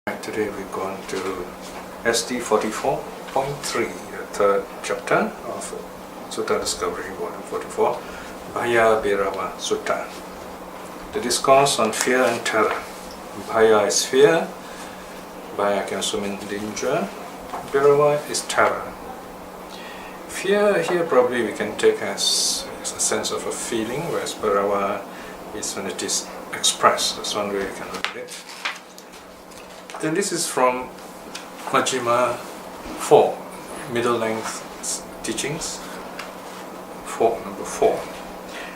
Today we're going to SD 44.3, the third chapter of Sutta Discovery, volume 44, Bhaya Bherava Sutta. The discourse on fear and terror. Bhaya is fear, Bhaya can also mean danger, Bherava is terror. Fear here probably we can take as a sense of a feeling, whereas Bherava is when it is expressed. That's one way we can look at it. Then this is from Majjhima 4, middle length teachings, number 4.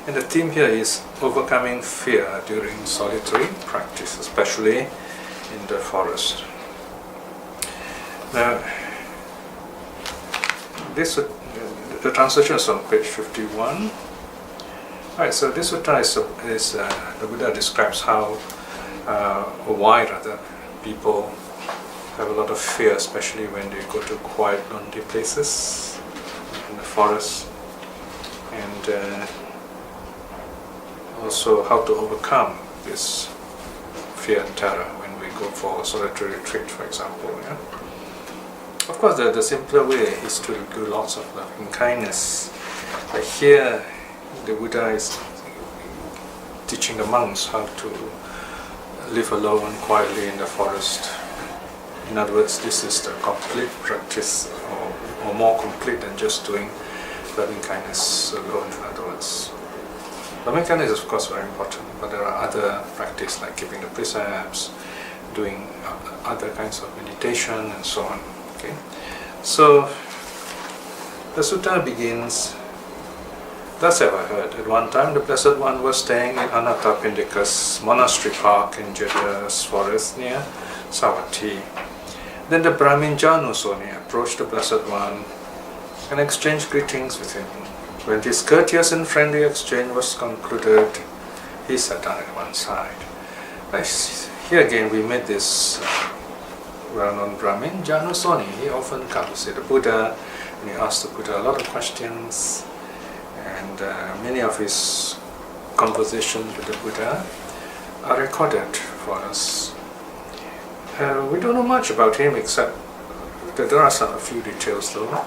And the theme here is overcoming fear during solitary practice, especially in the forest. Now, the translation is on page 51. Alright, so this sutta is the Buddha describes how, why rather, people have a lot of fear, especially when they go to quiet, lonely places in the forest, and also how to overcome this fear and terror when we go for a solitary retreat, for example. Yeah? Of course, the simpler way is to do lots of loving kindness. But here, the Buddha is teaching the monks how to live alone quietly in the forest. In other words, this is the complete practice, or more complete than just doing loving kindness alone. In other words, loving kindness is of course very important, but there are other practices like keeping the precepts, doing other kinds of meditation, and so on. Okay, so the sutta begins. Thus have I heard, at one time the Blessed One was staying in Anathapindika's monastery park in Jeta's forest near Savatthi. Then the Brahmin Janusoni approached the Blessed One and exchanged greetings with him. When this courteous and friendly exchange was concluded, he sat down at one side. Here again we met this well-known Brahmin, Janusoni. He often comes to see the Buddha, and he asks the Buddha a lot of questions. And many of his conversations with the Buddha are recorded for us. We don't know much about him except that there are a few details though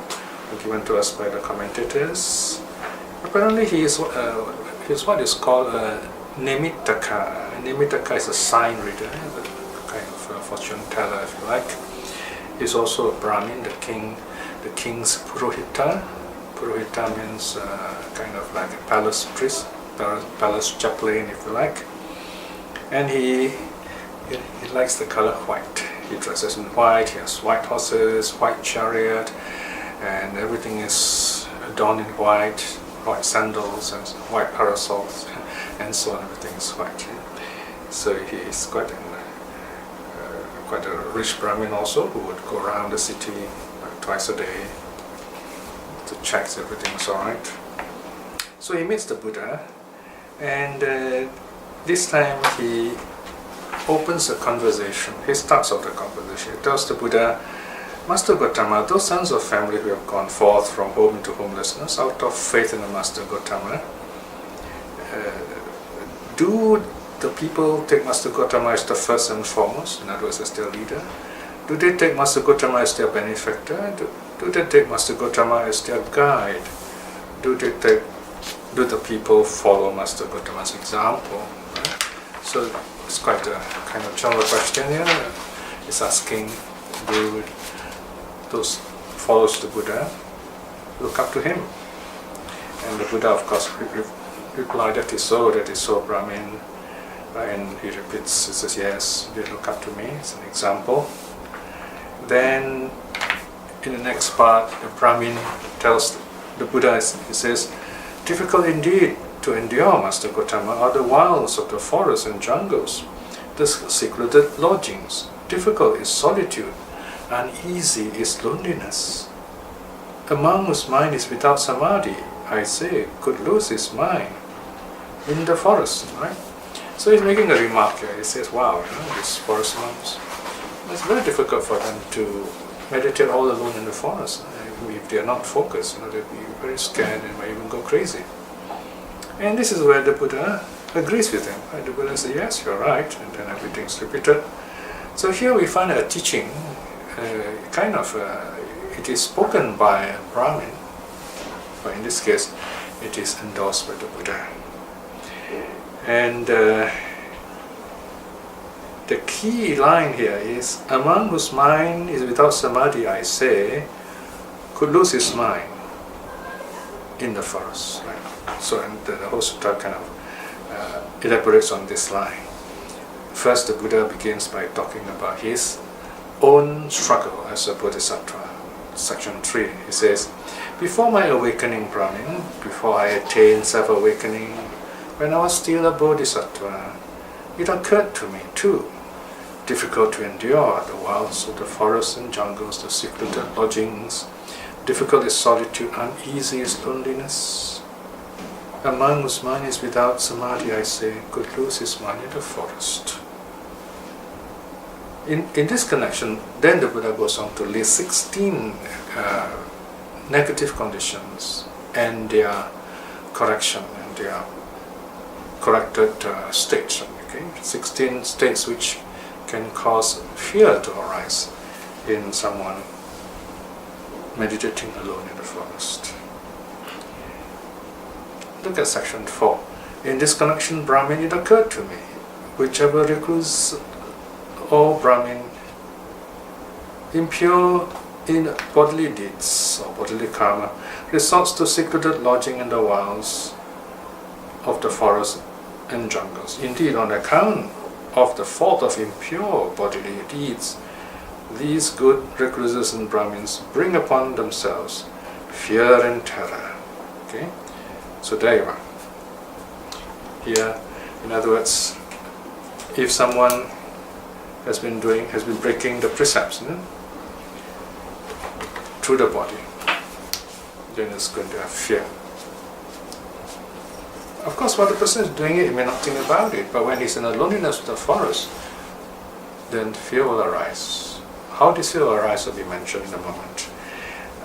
given to us by the commentators. Apparently he is what is called a Nimittaka. Nimittaka is a sign reader, a kind of a fortune teller if you like. He's also a Brahmin, the king's Purohita. Purohita means kind of like a palace priest, palace chaplain if you like. And he likes the color white. He dresses in white, he has white horses, white chariot, and everything is adorned in white sandals and white parasols, and so on, everything is white. So he is quite a rich Brahmin also, who would go around the city like twice a day to check everything's alright. So he meets the Buddha, and this time he opens a conversation. He starts off the conversation. He tells the Buddha, Master Gotama, those sons of family who have gone forth from home into homelessness out of faith in the Master Gotama, do the people take Master Gotama as the first and foremost, in other words as their leader? Do they take Master Gotama as their benefactor? Do they take Master Gotama as their guide? Do the people follow Master Gotama's example? Right? So it's quite a kind of general question here. It's asking, do those follows the Buddha look up to him? And the Buddha of course replied, that is so Brahmin. And he repeats, he says, yes, they look up to me, it's an example. Then in the next part, the Brahmin tells the Buddha, he says, difficult indeed to endure, Master Gotama, are the wilds of the forests and jungles, the secluded lodgings. Difficult is solitude, uneasy is loneliness. A monk whose mind is without samadhi, I say, could lose his mind in the forest, right? So he's making a remark here. He says, wow, these forest monks, it's very difficult for them to meditate all alone in the forest. If they are not focused, they'll be very scared and might even go crazy. And this is where the Buddha agrees with him. The Buddha says, yes, you're right, and then everything's repeated. So here we find a teaching, it is spoken by a Brahmin, but in this case, it is endorsed by the Buddha. And the key line here is, a man whose mind is without samadhi, I say, could lose his mind in the forest. Right? So and the whole sutta kind of elaborates on this line. First, the Buddha begins by talking about his own struggle as a bodhisattva. Section 3, he says, before my awakening, Brahmin, before I attained self-awakening, when I was still a bodhisattva, it occurred to me too, difficult to endure the wilds of the forests and jungles, the secluded lodgings, difficult is solitude, uneasy is loneliness. A man whose mind is without samadhi, I say, could lose his mind in the forest. In this connection, then the Buddha goes on to list 16 negative conditions and their correction and their corrected states. Okay? 16 states which can cause fear to arise in someone meditating alone in the forest. Look at section 4. In this connection, Brahmin, it occurred to me, whichever recluse or Brahmin, impure in bodily deeds or bodily karma, resorts to secluded lodging in the wilds of the forest and jungles. Indeed, on account of the fault of impure bodily deeds, these good recluses and Brahmins bring upon themselves fear and terror. Okay? So there you are. Here, in other words, if someone has been breaking the precepts through the body, then it's going to have fear. Of course, while the person is doing it, he may not think about it, but when he's in the loneliness of the forest, then fear will arise. How this fear will arise will be mentioned in a moment.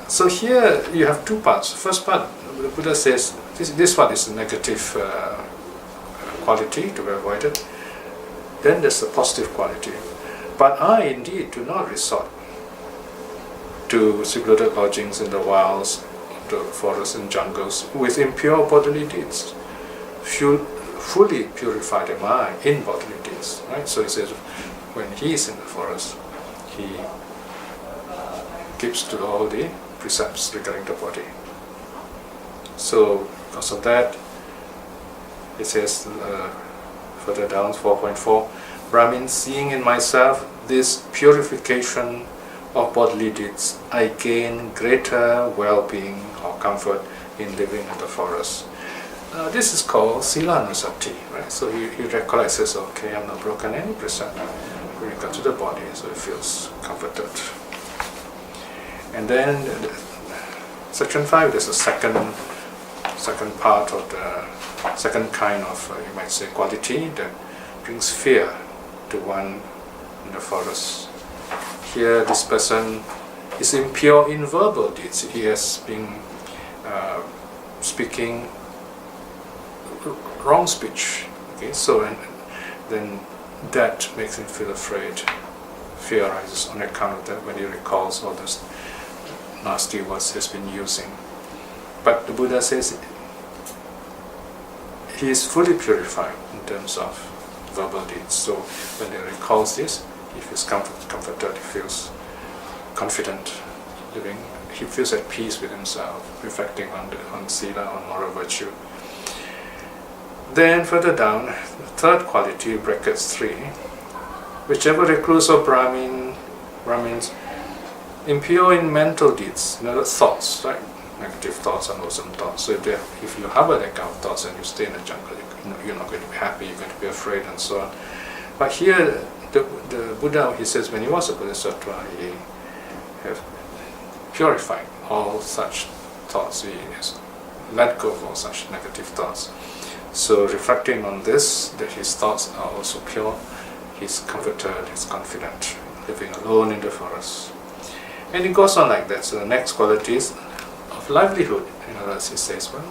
So here you have two parts. First part, the Buddha says, this part is a negative quality to be avoided. Then there's a positive quality. But I indeed do not resort to secluded lodgings in the wilds, the forests and jungles with impure bodily deeds. Fully purified am I in bodily deeds. Right? So he says, when he is in the forest, he keeps to all the precepts regarding the body. So because of that, it says further down, 4.4, Brahmin, seeing in myself this purification of bodily deeds, I gain greater well-being or comfort in living in the forest. This is called silanusati, right? So he recollects, says, okay, I'm not broken any precept with regard to the body, so he feels comforted. And then section 5, there's a second part of the second kind of, you might say, quality that brings fear to one in the forest. Here, this person is impure in verbal deeds. He has been speaking wrong speech. Okay, so and then that makes him feel afraid. Fear arises on account of that when he recalls all those nasty words he's been using. But the Buddha says he is fully purified in terms of verbal deeds. So when he recalls this, he feels comforted, he feels confident living, he feels at peace with himself, reflecting on sila, on moral virtue. Then further down, the third quality, brackets 3, whichever recluse or Brahmins, impure in mental deeds, thoughts, right? Negative thoughts, unwholesome thoughts. So if you harbor that kind of thoughts and you stay in the jungle, you're not going to be happy, you're going to be afraid and so on. But here, the Buddha, he says, when he was a bodhisattva, he has purified all such thoughts. He has let go of all such negative thoughts. So reflecting on this, that his thoughts are also pure, he's comforted, he's confident, living alone in the forest. And it goes on like that. So the next quality is of livelihood. In other words, he says, well,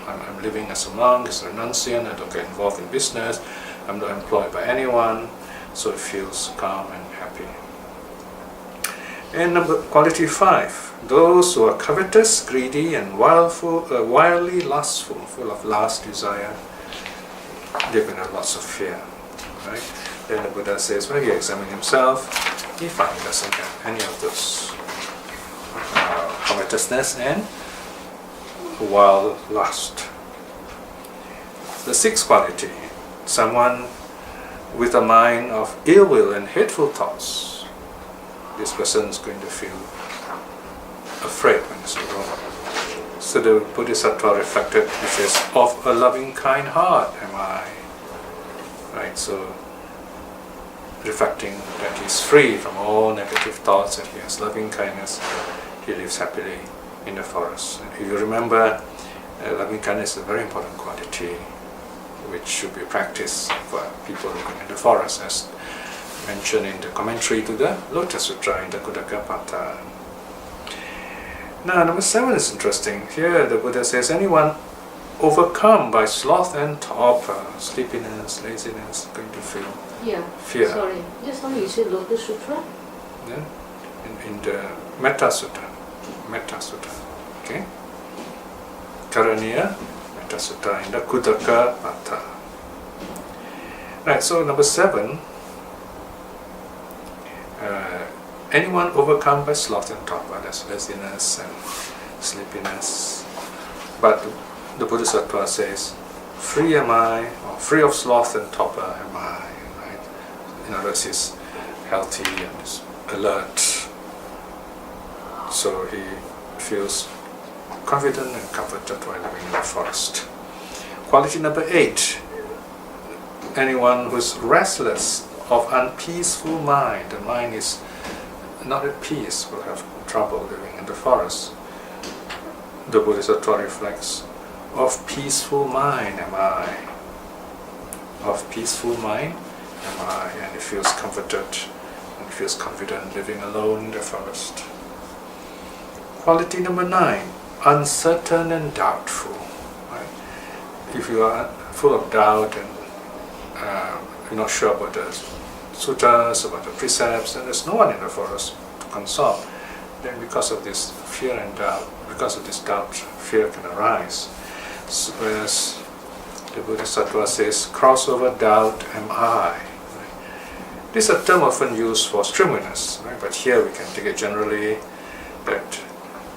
I'm living as a monk, as a renunciant, I don't get involved in business, I'm not employed by anyone, so he feels calm and happy. And quality 5, those who are covetous, greedy, and wildly lustful, full of lust, desire, live in lots of fear. Right? Then the Buddha says, when he examines himself, he finds he doesn't have any of those covetousness and wild lust. The 6th quality, someone with a mind of ill will and hateful thoughts. This person is going to feel afraid when he's alone. So the Bodhisattva reflected, he says, of a loving kind heart am I. Right, so reflecting that he's free from all negative thoughts and he has loving kindness, he lives happily in the forest. If you remember, loving kindness is a very important quality which should be practiced for people living in the forest, as mentioned in the commentary to the Lotus Sutra in the Kuddaka. Now, number 7 is interesting. Here the Buddha says, anyone overcome by sloth and torpor, sleepiness, laziness, going to feel fear. Sorry, just now you said Lotus Sutra? Yeah? In the Metta Sutta. Okay? Karaniya Metta Sutta in the Kuddaka Pata. Right, so number 7, anyone overcome by sloth and torpor, that's laziness and sleepiness. But the Bodhisattva says, free am I, or free of sloth and torpor am I. Right? In other words, he's healthy and is alert. So he feels confident and comforted while living in the forest. Quality number 8, anyone who is restless, of unpeaceful mind. The mind is not at peace, will have trouble living in the forest. The Bodhisattva reflects, of peaceful mind am I. Of peaceful mind am I. And he feels comforted and feels confident living alone in the forest. Quality number 9, uncertain and doubtful. Right? If you are full of doubt and you're not sure about the sutras, about the precepts, and there's no one in the forest to consult, then because of this fear and doubt, because of this doubt, fear can arise. So, whereas the Bodhisattva says, cross over doubt am I. Right? This is a term often used for strenuousness, right? But here we can take it generally that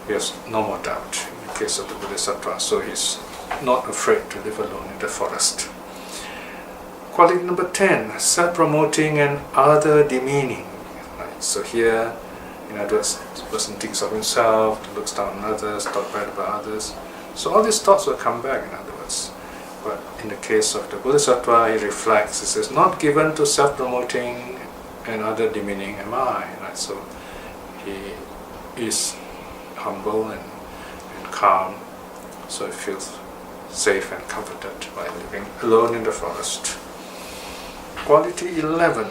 he has no more doubt in the case of the Bodhisattva, so he's not afraid to live alone in the forest. Quality number 10, self-promoting and other demeaning. Right? So here, in other words, the person thinks of himself, looks down on others, talks bad about others. So all these thoughts will come back, in other words. But in the case of the Bodhisattva, he reflects, he says, not given to self-promoting and other demeaning am I. Right? So he is humble and calm, so he feels safe and comforted by living alone in the forest. Quality 11,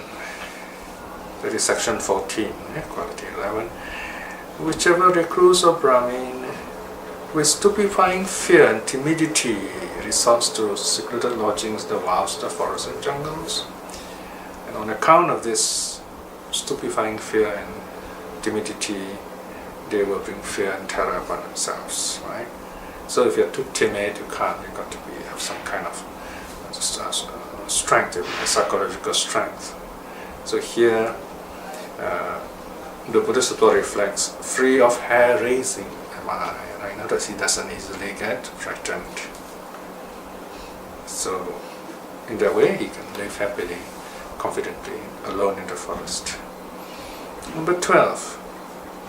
that is section 14, quality 11. Whichever recluse or Brahmin with stupefying fear and timidity resorts to secluded lodgings, the wilds, the forests and jungles. And on account of this stupefying fear and timidity, they will bring fear and terror upon themselves, right? So if you're too timid, you've got to have some kind of strength, psychological strength. So here, the Bodhisattva reflects, free of hair raising am I. Right? Notice he doesn't easily get frightened. So in that way, he can live happily, confidently, alone in the forest. Number 12.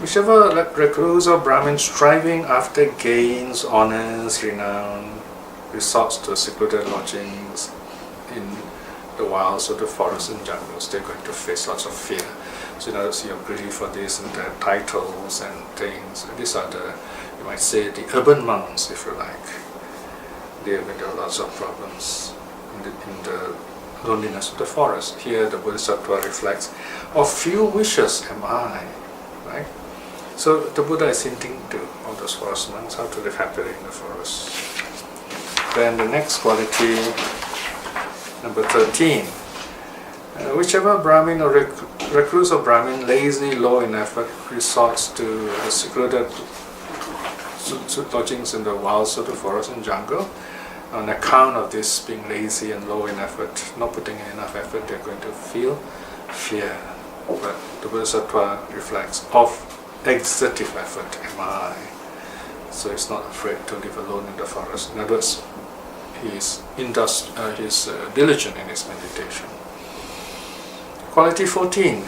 Whichever recluse or Brahmin striving after gains, honors, renown, resorts to secluded lodgings in the wilds or the forests and jungles, they're going to face lots of fear. So in other words, you're greedy for this and the titles and things. These are the, you might say, the urban monks, if you like. They have got lots of problems in the loneliness of the forest. Here the Bodhisattva reflects, of few wishes am I. Right? So the Buddha is hinting to all those forest monks how to live happily in the forest. Then the next quality, number 13, Whichever Brahmin or recluse or Brahmin, lazy, low in effort, resorts to secluded lodgings in the wild sort of forest and jungle, on account of this being lazy and low in effort, not putting in enough effort, they're going to feel fear. But the Bodhisattva reflects of exertive effort, am I? So he's not afraid to live alone in the forest. In other words, he's diligent in his meditation. Quality 14.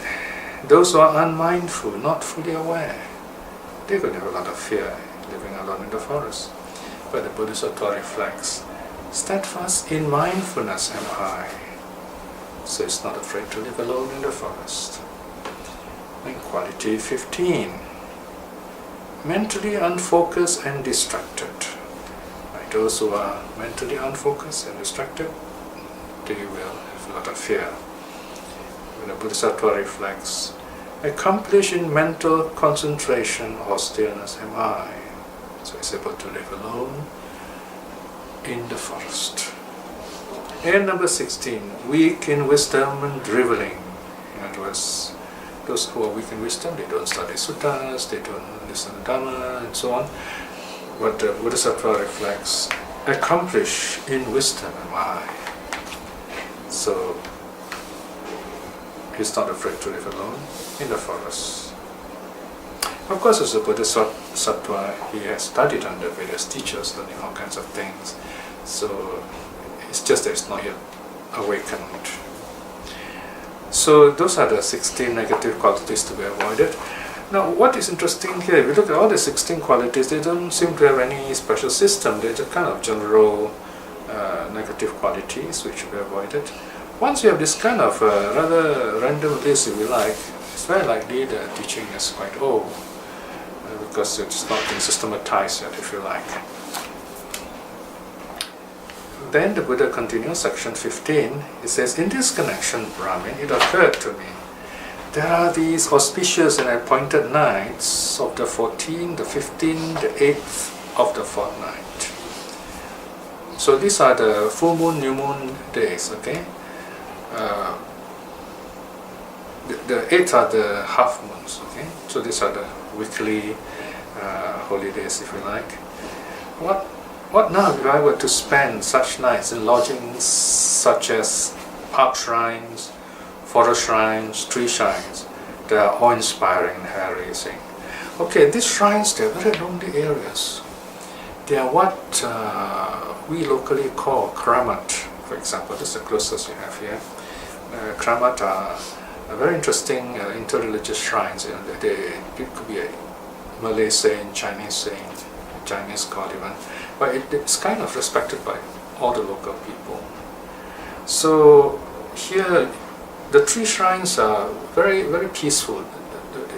Those who are unmindful, not fully aware, they're going to have a lot of fear living alone in the forest. But the Bodhisattva reflects, steadfast in mindfulness am I. So he's not afraid to live alone in the forest. And quality 15. Mentally unfocused and distracted. Like those who are mentally unfocused and distracted, they will have a lot of fear. When the Bodhisattva reflects, accomplished in mental concentration or stillness am I. So he's able to live alone in the forest. And number 16, weak in wisdom and driveling. In other words, those who are weak in wisdom, they don't study suttas, they don't listen to Dhamma, and so on. But the Bodhisattva reflects, accomplished in wisdom am I. So he's not afraid to live alone in the forest. Of course, as a Bodhisattva, he has studied under various teachers, learning all kinds of things. So it's just that it's not yet awakened. So those are the 16 negative qualities to be avoided. Now, what is interesting here, if you look at all the 16 qualities, they don't seem to have any special system. They're just kind of general negative qualities which should be avoided. Once you have this kind of rather random list, if you like, it's very likely the teaching is quite old, because it's not been systematized yet, if you like. Then the Buddha continues, section 15. It says, in this connection, Brahmin, it occurred to me, there are these auspicious and appointed nights of the 14th, the 15th, the 8th of the fortnight. So these are the full moon, new moon days, okay? The 8th are the half moons, okay? So these are the weekly holidays, if you like. What now if I were to spend such nights in lodgings such as park shrines, forest shrines, tree shrines? They are awe-inspiring and hair-raising. Okay, these shrines, they are very lonely areas. They are what we locally call kramat, for example. This is the closest we have here. Kramat are very interesting interreligious shrines. It could be a Malay saint, Chinese god even, but it's kind of respected by all the local people. So here, the tree shrines are very, very peaceful.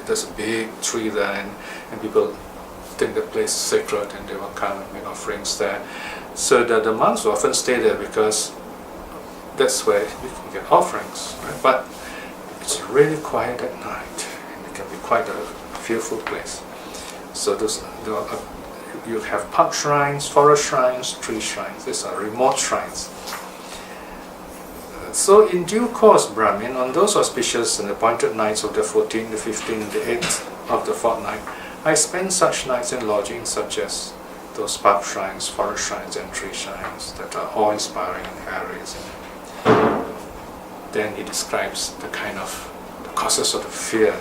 There's a big tree there, and people think the place is sacred, and they will come and make offerings there. So the monks will often stay there because that's where you can get offerings, right? But it's really quiet at night, and it can be quite a fearful place. So you have park shrines, forest shrines, tree shrines. These are remote shrines. So in due course, Brahmin, on those auspicious and appointed nights of the 14th, the 15th, the 8th of the fortnight, I spend such nights in lodgings such as those park shrines, forest shrines, and tree shrines that are awe-inspiring and hair-raising. Then he describes the causes of the fear.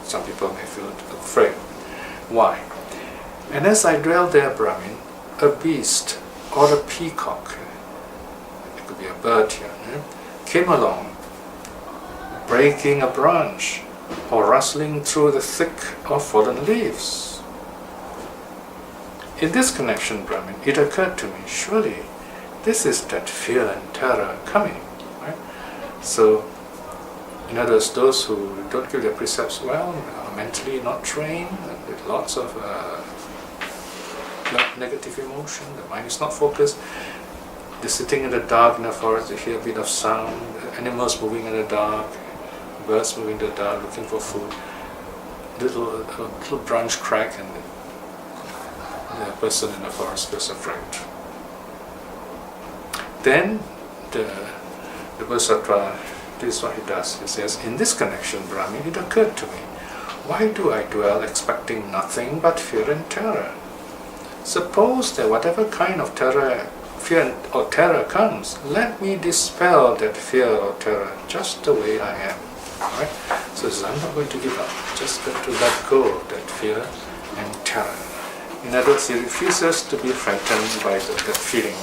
Some people may feel afraid. Why? And as I dwell there, Brahmin, a beast or a peacock, it could be a bird here, came along, breaking a branch or rustling through the thick of fallen leaves. In this connection, Brahmin, it occurred to me, surely this is that fear and terror coming, right? So, in other words, those who don't give their precepts well, are mentally not trained, and with lots of negative emotion, the mind is not focused. They're sitting in the dark in the forest, they hear a bit of sound, animals moving in the dark, birds moving in the dark, looking for food. Little branch crack, and the person in the forest feels afraid. Then the Bodhisattva this is what he does. He says, in this connection, Brahmin, it occurred to me, why do I dwell expecting nothing but fear and terror? Suppose that whatever kind of fear or terror comes, let me dispel that fear or terror just the way I am. Right? So he says, I'm not going to give up, just going to let go of that fear and terror. In other words, he refuses to be frightened by that feeling.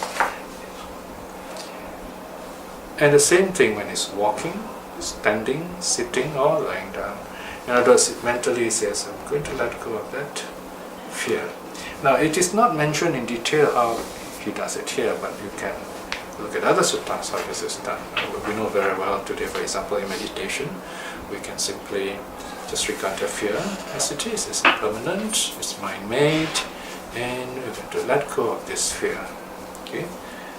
And the same thing when he's walking, standing, sitting, or lying down. In other words, mentally he says, I'm going to let go of that fear. Now, it is not mentioned in detail how he does it here, but you can look at other suttas how this is done. We know very well today, for example, in meditation, we can simply just regard the fear as it is. It's impermanent, it's mind-made, and we're going to let go of this fear. Okay?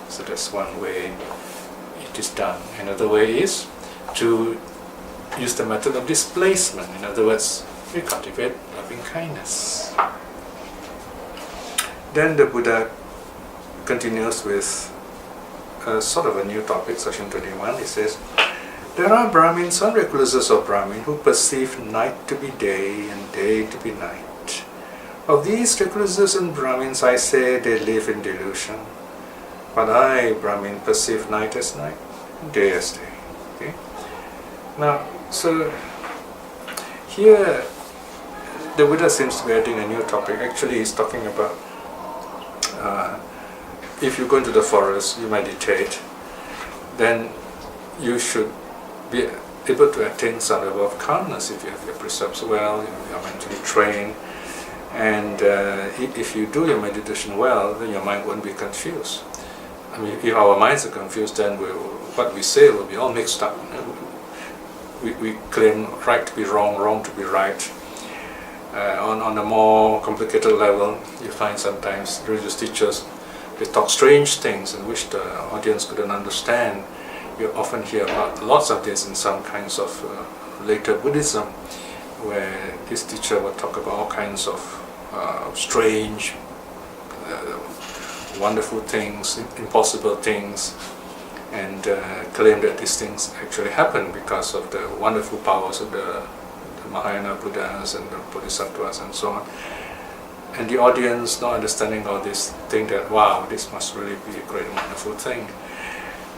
So that's one way it is done. Another way is to use the method of displacement. In other words, we cultivate loving kindness. Then the Buddha continues with a sort of a new topic, section 21. He says, there are Brahmins, some recluses of Brahmin, who perceive night to be day and day to be night. Of these recluses and Brahmins, I say they live in delusion. But I, Brahmin, perceive night as night, day as day. Okay? Now, so here the Buddha seems to be adding a new topic. Actually, he's talking about if you go into the forest, you meditate, then you should be able to attain some level of calmness if you have your precepts well, you are mentally trained, and if you do your meditation well, then your mind won't be confused. I mean, if our minds are confused, then what we say will be all mixed up. We claim right to be wrong, wrong to be right. On a more complicated level, you find sometimes religious teachers, they talk strange things in which the audience couldn't understand. You often hear lots of this in some kinds of later Buddhism, where this teacher will talk about all kinds of strange, wonderful things, impossible things, and claim that these things actually happen because of the wonderful powers of the Mahayana Buddhas and the Bodhisattvas and so on. And the audience, not understanding all this, think that, wow, this must really be a great and wonderful thing.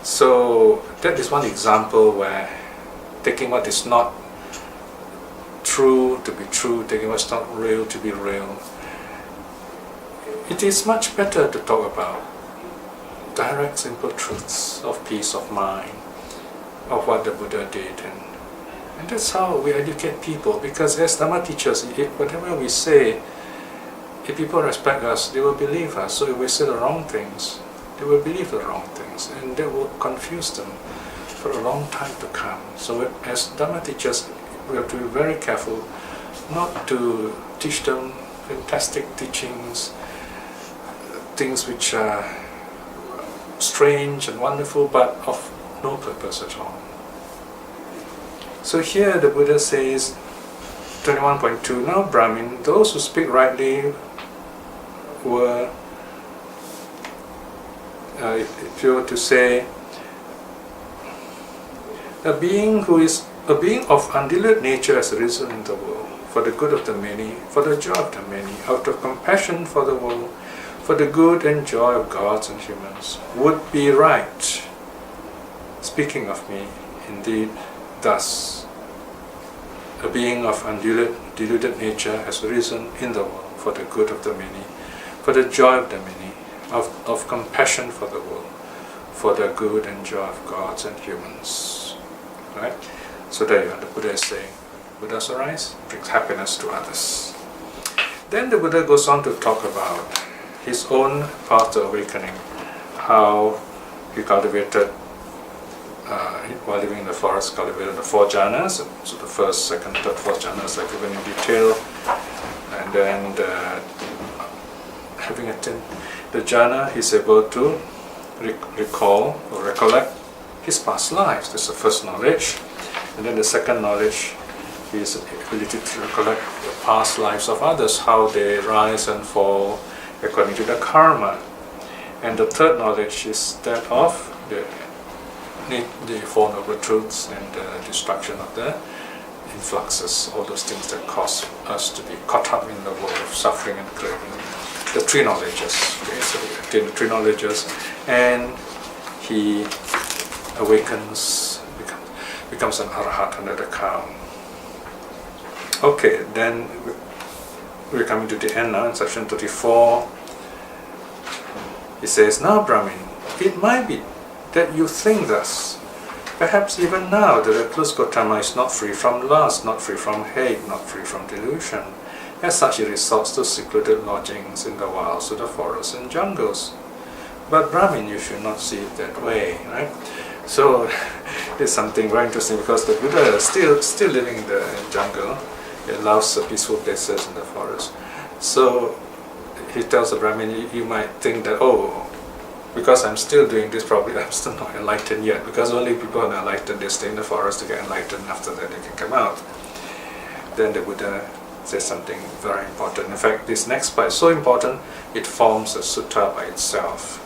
So that is one example where taking what is not true to be true, taking what's not real to be real. It is much better to talk about direct, simple truths of peace of mind, of what the Buddha did, and that's how we educate people. Because as Dhamma teachers, whatever we say, if people respect us, they will believe us. So if we say the wrong things, they will believe the wrong things, and that will confuse them for a long time to come. So as Dhamma teachers, we have to be very careful not to teach them fantastic teachings, things which are strange and wonderful, but of no purpose at all. So here the Buddha says, 21.2, now Brahmin, those who speak rightly were, if you were to say, a being of undiluted nature has arisen in the world, for the good of the many, for the joy of the many, out of compassion for the world, for the good and joy of gods and humans, would be right. Speaking of me, indeed, thus, a being of undiluted nature has arisen in the world, for the good of the many, for the joy of the many, of compassion for the world, for the good and joy of gods and humans. Right? So there you are, the Buddha is saying, Buddha's arise brings happiness to others. Then the Buddha goes on to talk about his own path to awakening, how he cultivated, while living in the forest, cultivated the 4 jhanas. So the first, second, third, fourth jhanas are given in detail, and then having attained the jhana, he's able to recall or recollect his past lives. That's the first knowledge. And then the second knowledge is ability to recollect the past lives of others, how they rise and fall according to the karma. And the third knowledge is that of the the Four Noble Truths and the destruction of the influxes, all those things that cause us to be caught up in the world of suffering and craving. The three knowledges. Okay, so we attain the three knowledges, and he awakens, becomes an arahat under the count. Okay, then we're coming to the end now in section 34. He says, "Now, Brahmin, it might be that you think thus. Perhaps even now the recluse Gautama is not free from lust, not free from hate, not free from delusion. As such, he resorts to secluded lodgings in the wilds, to the forests and jungles. But Brahmin, you should not see it that way, right?" So it's something very interesting, because the Buddha is still living in the jungle. He loves peaceful places in the forest. So he tells the Brahmin, you might think that, oh, because I'm still doing this, probably I'm still not enlightened yet, because only people who are enlightened, they stay in the forest to get enlightened, after that they can come out. Then the Buddha says something very important. In fact, this next part is so important, it forms a sutta by itself.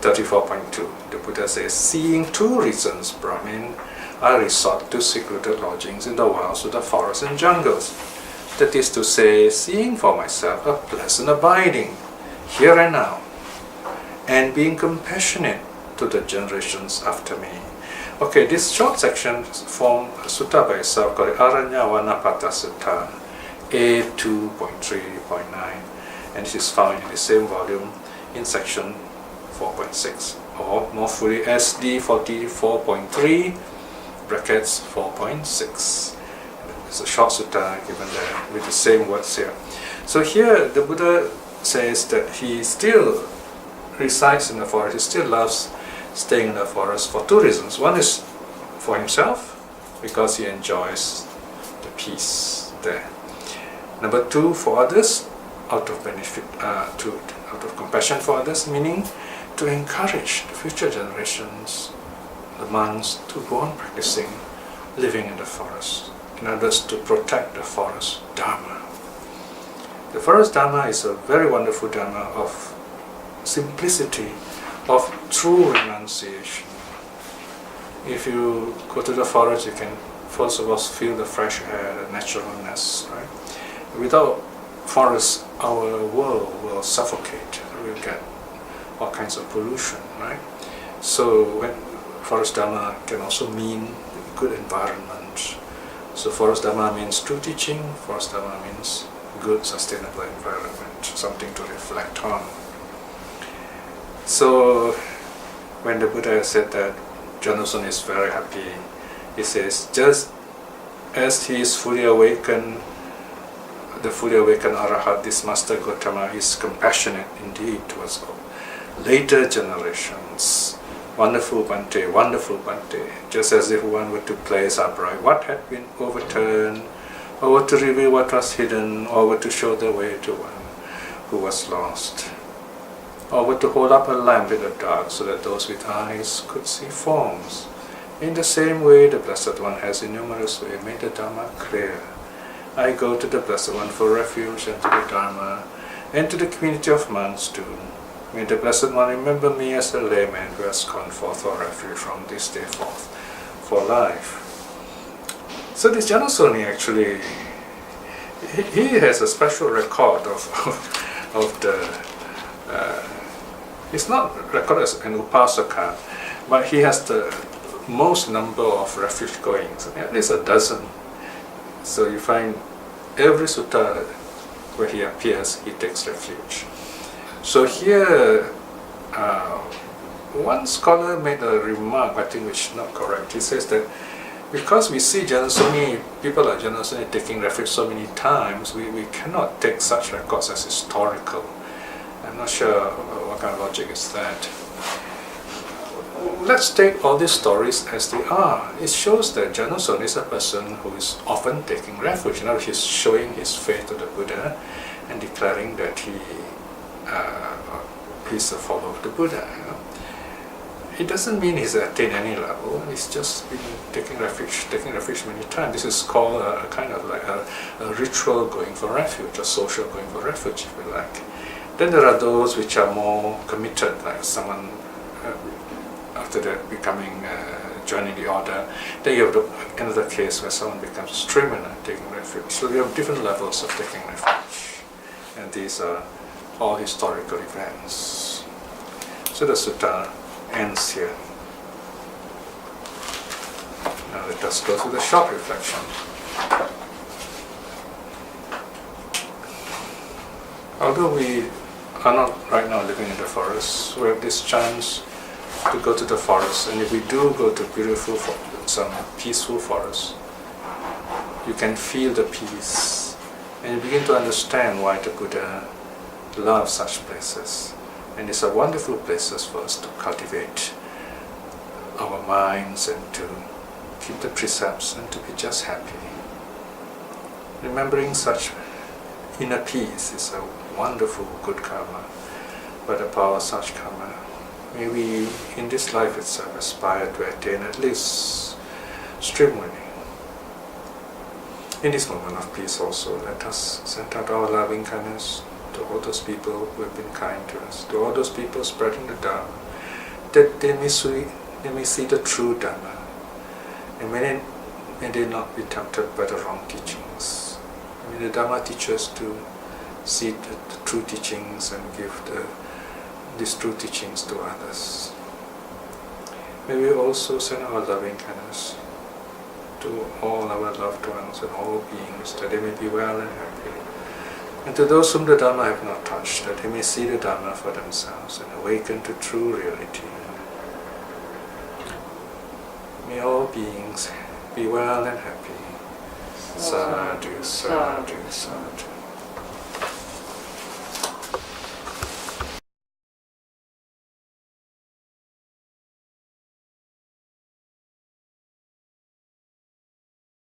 34.2, the Buddha says, "Seeing two reasons, Brahmin, I resort to secluded lodgings in the wilds, to the forests and jungles. That is to say, seeing for myself a pleasant abiding, here and now, and being compassionate to the generations after me." Okay, this short section forms a sutta by itself called Aranya Vanapata Sutta, A2.3.9, and this is found in the same volume in section 4.6, or more fully SD 44.3 brackets 4.6. It's a short sutta given there with the same words here. So here the Buddha says that he still resides in the forest, he still loves staying in the forest for two reasons. One is for himself, because he enjoys the peace there. Number two, for others, out of benefit, out of compassion for others, meaning to encourage the future generations, the monks, to go on practicing, living in the forest, in order to protect the forest Dharma. The forest Dharma is a very wonderful Dharma of simplicity, of true renunciation. If you go to the forest, you can first of all feel the fresh air, the naturalness, right? Without forest, our world will suffocate. We'll get all kinds of pollution, right? So when forest Dharma can also mean good environment. So forest Dharma means true teaching, forest Dharma means good sustainable environment, something to reflect on. So when the Buddha said that, Jonathan is very happy. He says, just as he is fully awakened, the fully awakened Arahat, this Master Gautama, is compassionate indeed towards later generations. Wonderful Bhante, wonderful Bhante. Just as if one were to place upright what had been overturned, or were to reveal what was hidden, or were to show the way to one who was lost, or were to hold up a lamp in the dark so that those with eyes could see forms. In the same way, the Blessed One has in numerous ways made the Dharma clear. I go to the Blessed One for refuge, and to the Dharma, and to the community of monks too. May the Blessed One remember me as a layman who has gone forth for refuge from this day forth for life. So this Janasoni actually, he has a special record of the, he's not recorded as an upasaka, but he has the most number of refuge goings, at least a dozen. So you find every sutta where he appears, he takes refuge. So here, one scholar made a remark, I think which is not correct. He says that because we see Janasoni, people like Janasoni taking refuge so many times, we cannot take such records as historical. I'm not sure what kind of logic is that. Let's take all these stories as they are. It shows that Janasoni is a person who is often taking refuge. You know, he's showing his faith to the Buddha and declaring that he's a follower of the Buddha. You know? It doesn't mean he's attained any level. He's just been taking refuge many times. This is called a kind of like a ritual going for refuge, a social going for refuge, if you like. Then there are those which are more committed, like someone, a after that becoming joining the order. Then you have another case where someone becomes a streamer taking refuge. So we have different levels of taking refuge, and these are all historical events. So the sutta ends here. Now let us go through the short reflection. Although we are not right now living in the forest, we have this chance to go to the forest, and if we do go to beautiful, some peaceful forest, you can feel the peace, and you begin to understand why the Buddha loves such places. And these are wonderful places for us to cultivate our minds and to keep the precepts and to be just happy. Remembering such inner peace is a wonderful good karma. By the power of such karma, may we in this life itself aspire to attain at least stream winning. In this moment of peace also, let us send out our loving kindness to all those people who have been kind to us, to all those people spreading the Dharma, that they may see the true Dharma, and may they not be tempted by the wrong teachings. May the Dharma teach us to see the true teachings and give these true teachings to others. May we also send our loving kindness to all our loved ones and all beings, that they may be well and happy. And to those whom the Dharma have not touched, that they may see the Dharma for themselves and awaken to true reality. May all beings be well and happy. Sadhu, sadhu, sadhu.